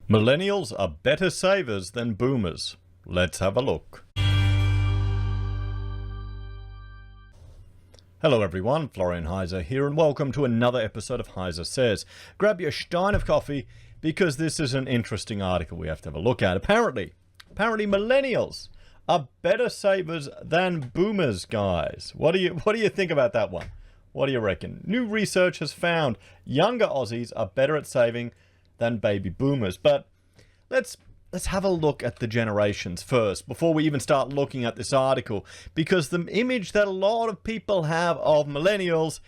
Millennials are better savers than boomers. Let's have a look. Hello everyone, Florian.heise here, and welcome to another episode of HeiseSays. Grab your stein of coffee, because this is an interesting article we have to have a look at. Apparently millennials are better savers than boomers, guys. What do you think about that one? What do you reckon? New research has found younger Aussies are better at saving than baby boomers. But let's have a look at the generations first before we even start looking at this article, because the image that a lot of people have of millennials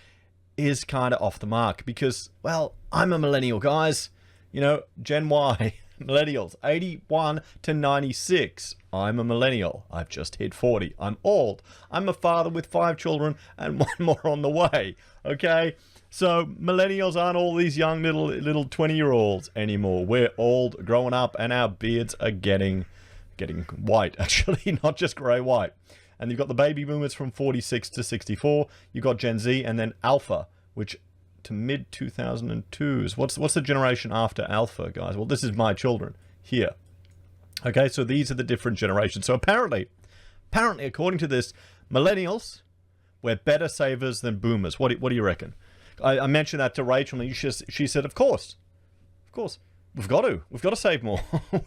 is kind of off the mark. Because, well, I'm a millennial, guys. You know, Gen Y, millennials, 81 to 96. I'm a millennial. I've just hit 40. I'm old. I'm a father with 5 children and 1 more on the way. Okay? So millennials aren't all these young little 20-year-olds anymore. We're old, growing up, and our beards are getting white, actually, not just grey white. And you've got the baby boomers from 46 to 64. You've got Gen Z and then Alpha, which to mid 2002s. What's the generation after Alpha, guys? Well, this is my children here. Okay, so these are the different generations. So apparently, according to this, millennials, we're better savers than boomers. What do you reckon? I mentioned that to Rachel, and she said, of course, we've got to save more.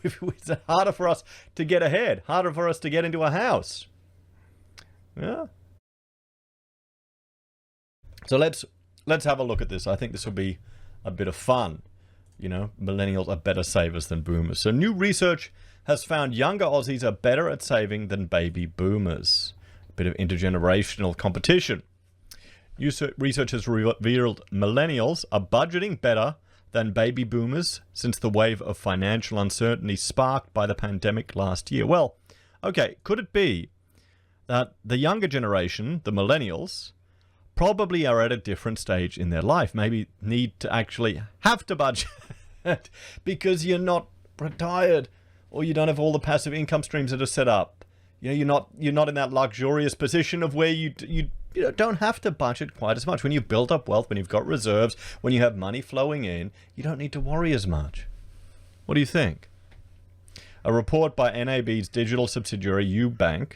It's harder for us to get ahead, harder for us to get into a house. Yeah. So let's have a look at this. I think this will be a bit of fun. You know, millennials are better savers than boomers. So new research has found younger Aussies are better at saving than baby boomers. A bit of intergenerational competition. Research has revealed millennials are budgeting better than baby boomers since the wave of financial uncertainty sparked by the pandemic last year. Well, okay, could it be that the younger generation, the millennials, probably are at a different stage in their life, maybe need to actually have to budget because you're not retired or you don't have all the passive income streams that are set up. You know, you're not in that luxurious position of where you don't have to budget quite as much. When you've built up wealth, when you've got reserves, when you have money flowing in, you don't need to worry as much. What do you think? A report by NAB's digital subsidiary UBank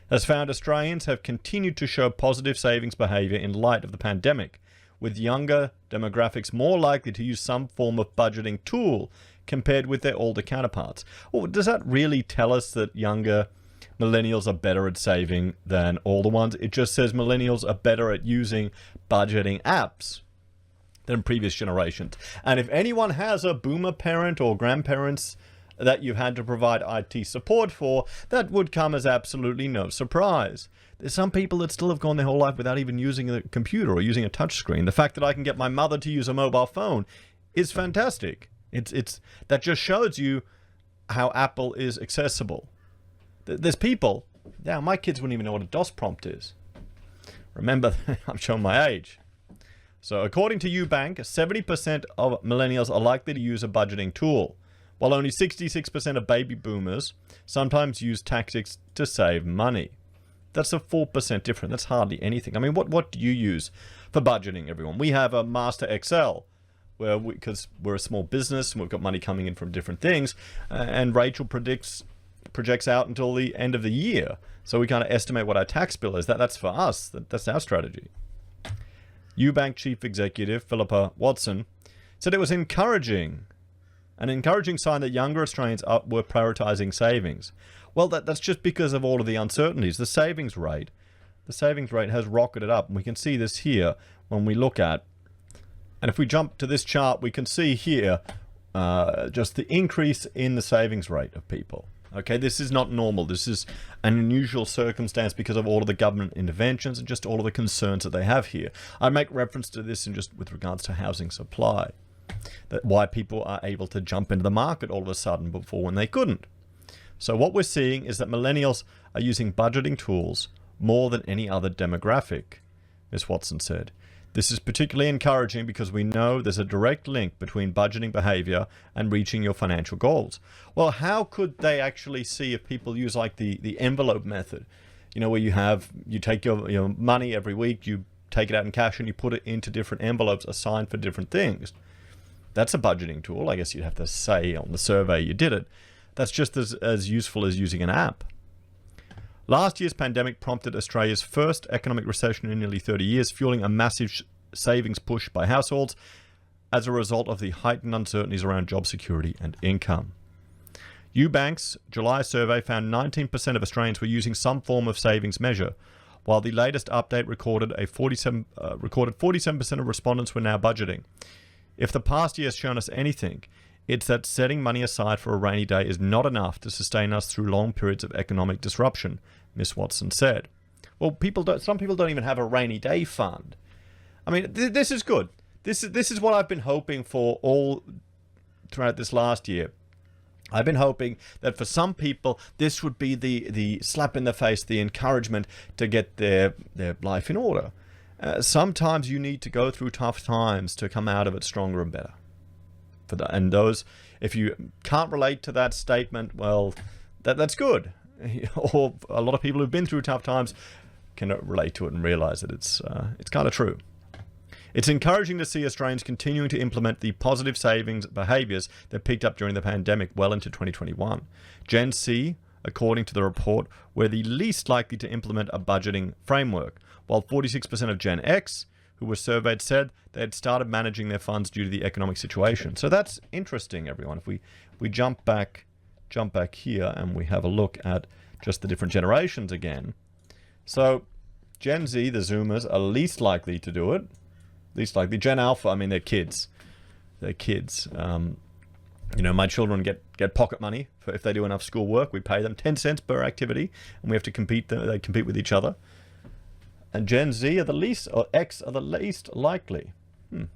has found Australians have continued to show positive savings behaviour in light of the pandemic, with younger demographics more likely to use some form of budgeting tool compared with their older counterparts. Well, does that really tell us that younger millennials are better at saving than older ones? It just says millennials are better at using budgeting apps than previous generations. And if anyone has a boomer parent or grandparents that you've had to provide IT support for, that would come as absolutely no surprise. There's some people that still have gone their whole life without even using a computer or using a touchscreen. The fact that I can get my mother to use a mobile phone is fantastic. That just shows you how Apple is accessible. There's people, now my kids wouldn't even know what a DOS prompt is. Remember, I'm showing my age. So according to UBank, 70% of millennials are likely to use a budgeting tool, while only 66% of baby boomers sometimes use tactics to save money. That's a 4% difference. That's hardly anything. I mean, what do you use for budgeting, everyone? We have a Master Excel, because we're a small business and we've got money coming in from different things, and Rachel projects out until the end of the year. So we kind of estimate what our tax bill is. That's for us. That's our strategy. UBank Chief Executive Philippa Watson said it was an encouraging sign that younger Australians were prioritizing savings. Well, that's just because of all of the uncertainties. The savings rate has rocketed up, and we can see this here when we look at, and if we jump to this chart, we can see here just the increase in the savings rate of people. Okay, this is not normal. This is an unusual circumstance because of all of the government interventions and just all of the concerns that they have here. I make reference to this in just with regards to housing supply, that why people are able to jump into the market all of a sudden before when they couldn't. So what we're seeing is that millennials are using budgeting tools more than any other demographic, Ms. Watson said. This is particularly encouraging because we know there's a direct link between budgeting behavior and reaching your financial goals. Well, how could they actually see if people use like the envelope method, you know, where you take your money every week, you take it out in cash and you put it into different envelopes assigned for different things? That's a budgeting tool. I guess you'd have to say on the survey you did it. That's just as useful as using an app. Last year's pandemic prompted Australia's first economic recession in nearly 30 years, fueling a massive savings push by households as a result of the heightened uncertainties around job security and income. Ubank's July survey found 19% of Australians were using some form of savings measure, while the latest update recorded 47% of respondents were now budgeting. If the past year has shown us anything, it's that setting money aside for a rainy day is not enough to sustain us through long periods of economic disruption, Ms. Watson said. Well, some people don't even have a rainy day fund. I mean, this is good. This is what I've been hoping for all throughout this last year. I've been hoping that for some people, this would be the slap in the face, the encouragement to get their life in order. Sometimes you need to go through tough times to come out of it stronger and better. And those, if you can't relate to that statement, well, that's good. Or a lot of people who've been through tough times can relate to it and realize that it's kind of true. It's encouraging to see Australians continuing to implement the positive savings behaviours that picked up during the pandemic well into 2021. Gen Z, according to the report, were the least likely to implement a budgeting framework, while 46% of Gen X, who were surveyed, said they had started managing their funds due to the economic situation. So that's interesting, everyone. If we jump back here and we have a look at just the different generations again. So Gen Z, the Zoomers, are least likely to do it. Least likely. Gen Alpha, I mean, they're kids. They're kids. My children get pocket money for if they do enough schoolwork. We pay them 10 cents per activity, and we have to compete. They compete with each other. And Gen Z are the least, or X are the least likely. What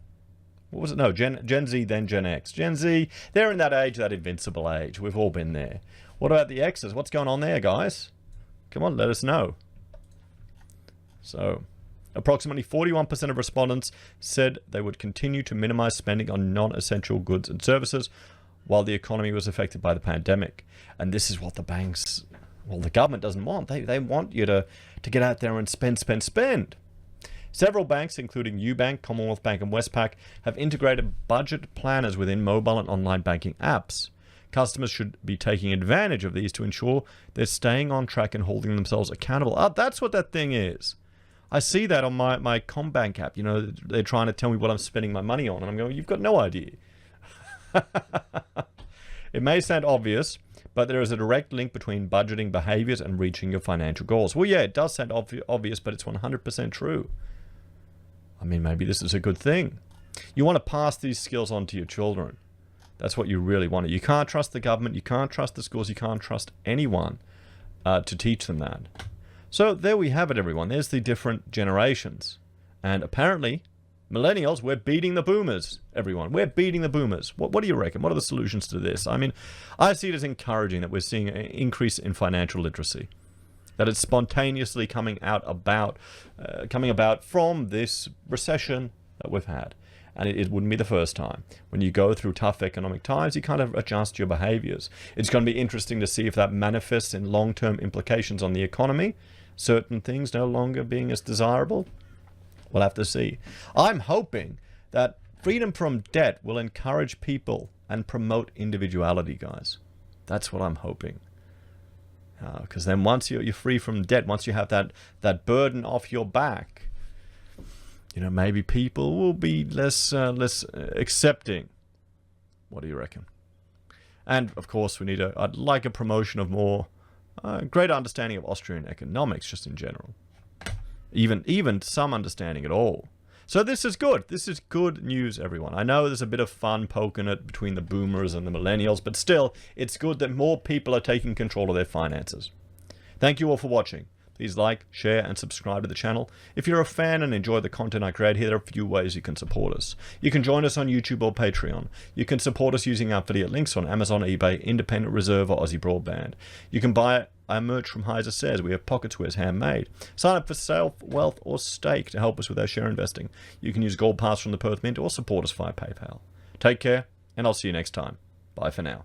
was it? No, Gen Z, then Gen X. Gen Z, they're in that age, that invincible age. We've all been there. What about the X's? What's going on there, guys? Come on, let us know. So, approximately 41% of respondents said they would continue to minimize spending on non-essential goods and services while the economy was affected by the pandemic. And this is what the banks, well, the government doesn't want. They want you to get out there and spend. Several banks, including Ubank, Commonwealth Bank, and Westpac, have integrated budget planners within mobile and online banking apps. Customers should be taking advantage of these to ensure they're staying on track and holding themselves accountable. That's what that thing is. I see that on my CommBank app. They're trying to tell me what I'm spending my money on, and I'm going, you've got no idea. It may sound obvious, but there is a direct link between budgeting behaviors and reaching your financial goals. Well, yeah, it does sound obvious, but it's 100% true. I mean, maybe this is a good thing. You want to pass these skills on to your children. That's what you really want. You can't trust the government. You can't trust the schools. You can't trust anyone to teach them that. So there we have it, everyone. There's the different generations. And apparently, millennials, we're beating the boomers, everyone. We're beating the boomers. What do you reckon? What are the solutions to this? I mean, I see it as encouraging that we're seeing an increase in financial literacy. That it's spontaneously coming about from this recession that we've had. And it wouldn't be the first time. When you go through tough economic times, you kind of adjust your behaviors. It's going to be interesting to see if that manifests in long-term implications on the economy. Certain things no longer being as desirable. We'll have to see. I'm hoping that freedom from debt will encourage people and promote individuality, guys. That's what I'm hoping. Because then once you're free from debt, once you have that burden off your back, maybe people will be less accepting. What do you reckon? And of course, I'd like a promotion of more greater understanding of Austrian economics, just in general. Even some understanding at all. So this is good. This is good news, everyone. I know there's a bit of fun poking it between the boomers and the millennials, but still, it's good that more people are taking control of their finances. Thank you all for watching. Please like, share, and subscribe to the channel. If you're a fan and enjoy the content I create here, there are a few ways you can support us. You can join us on YouTube or Patreon. You can support us using our affiliate links on Amazon, eBay, Independent Reserve, or AussieBroadband. You can buy our merch from HeiseSays. We have pocket squares handmade. Sign up for SelfWealth or Stake to help us with our share investing. You can use Gold Pass from the Perth Mint or support us via PayPal. Take care, and I'll see you next time. Bye for now.